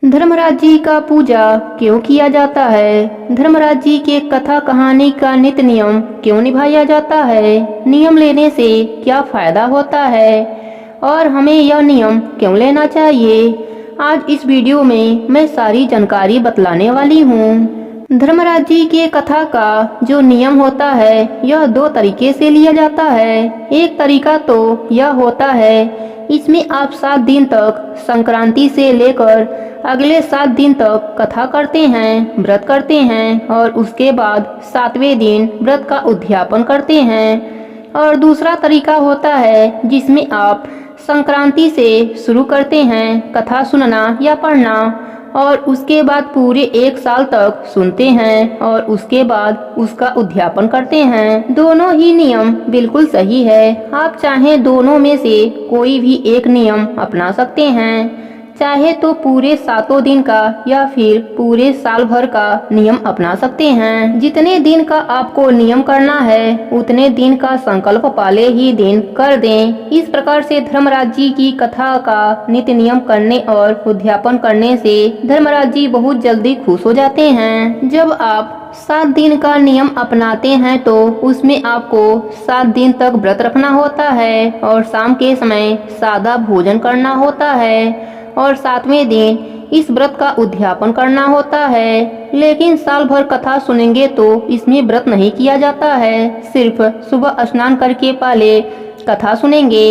धर्मराज जी का पूजा क्यों किया जाता है? धर्मराज जी के कथा कहानी का नित्य नियम क्यों निभाया जाता है? नियम लेने से क्या फायदा होता है और हमें यह नियम क्यों लेना चाहिए? आज इस वीडियो में मैं सारी जानकारी बतलाने वाली हूँ। धर्मराज जी के कथा का जो नियम होता है यह दो तरीके से लिया जाता है। एक तरीका तो यह होता है इसमें आप 7 दिन तक संक्रांति से लेकर अगले 7 दिन तक कथा करते हैं, व्रत करते हैं और उसके बाद 7वें दिन व्रत का उद्यापन करते हैं। और दूसरा तरीका होता है जिसमें आप संक्रांति से शुरू करते हैं कथा सुनना या पढ़ना और उसके बाद पूरे 1 साल तक सुनते हैं और उसके बाद उसका उद्यापन करते हैं। दोनों ही नियम बिल्कुल सही है। आप चाहे दोनों में से कोई भी एक नियम अपना सकते हैं, चाहे तो पूरे 7 दिन का या फिर पूरे साल भर का नियम अपना सकते हैं। जितने दिन का आपको नियम करना है उतने दिन का संकल्प वाले ही दिन कर दें। इस प्रकार से धर्मराज जी की कथा का नित्य नियम करने और उद्यापन करने से धर्मराज जी बहुत जल्दी खुश हो जाते हैं। जब आप 7 दिन का नियम अपनाते हैं तो उसमें आपको 7 दिन तक व्रत रखना होता है और शाम के समय सादा भोजन करना होता है और 7वें दिन इस व्रत का उद्यापन करना होता है। लेकिन साल भर कथा सुनेंगे तो इसमें व्रत नहीं किया जाता है, सिर्फ सुबह स्नान करके पहले कथा सुनेंगे,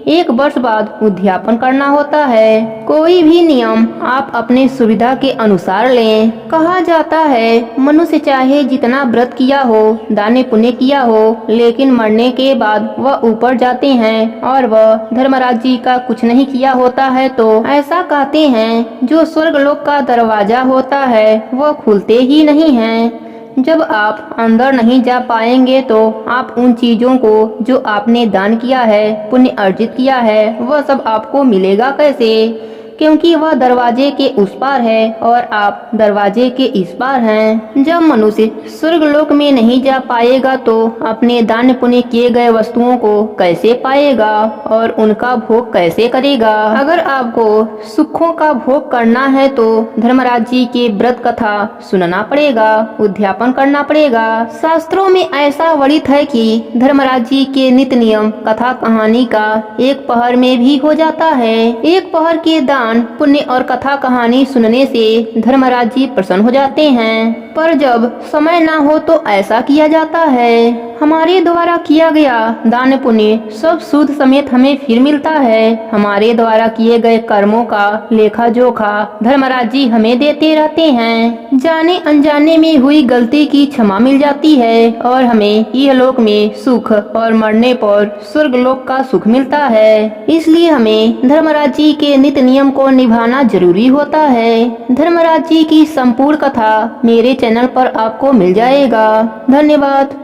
1 वर्ष बाद उद्यापन करना होता है। कोई भी नियम आप अपने सुविधा के अनुसार लें। कहा जाता है मनुष्य चाहे जितना व्रत किया हो, दान पुण्य किया हो, लेकिन मरने के बाद वह ऊपर जाते हैं और वह धर्मराज जी का कुछ नहीं किया होता है तो ऐसा कहते हैं जो स्वर्गलोक का दरवाजा होता है वह खुलते ही नहीं है। जब आप अंदर नहीं जा पाएंगे तो आप उन चीजों को जो आपने दान किया है, पुण्य अर्जित किया है, वह सब आपको मिलेगा कैसे? क्योंकि वह दरवाजे के उस पार है और आप दरवाजे के इस पार हैं। जब मनुष्य स्वर्गलोक में नहीं जा पाएगा तो अपने दान पुण्य किए गए वस्तुओं को कैसे पाएगा और उनका भोग कैसे करेगा? अगर आपको सुखों का भोग करना है तो धर्मराज जी के व्रत कथा सुनना पड़ेगा, उद्यापन करना पड़ेगा। शास्त्रों में ऐसा वर्णित है कि धर्मराज जी के नित्य नियम कथा कहानी का 1 पहर में भी हो जाता है। 1 पहर के दान पुण्य और कथा कहानी सुनने से धर्मराज जी प्रसन्न हो जाते हैं। पर जब समय ना हो तो ऐसा किया जाता है। हमारे द्वारा किया गया दान पुण्य सब सूद समेत हमें फिर मिलता है। हमारे द्वारा किए गए कर्मों का लेखा जोखा धर्मराज जी हमें देते रहते हैं। जाने अनजाने में हुई गलती की क्षमा मिल जाती है और हमें इहलोक में सुख और मरने पर स्वर्गलोक का सुख मिलता है। इसलिए हमें धर्मराज जी के नित्य नियम को निभाना जरूरी होता है। धर्मराज जी की संपूर्ण कथा मेरे चैनल पर आपको मिल जाएगा। धन्यवाद।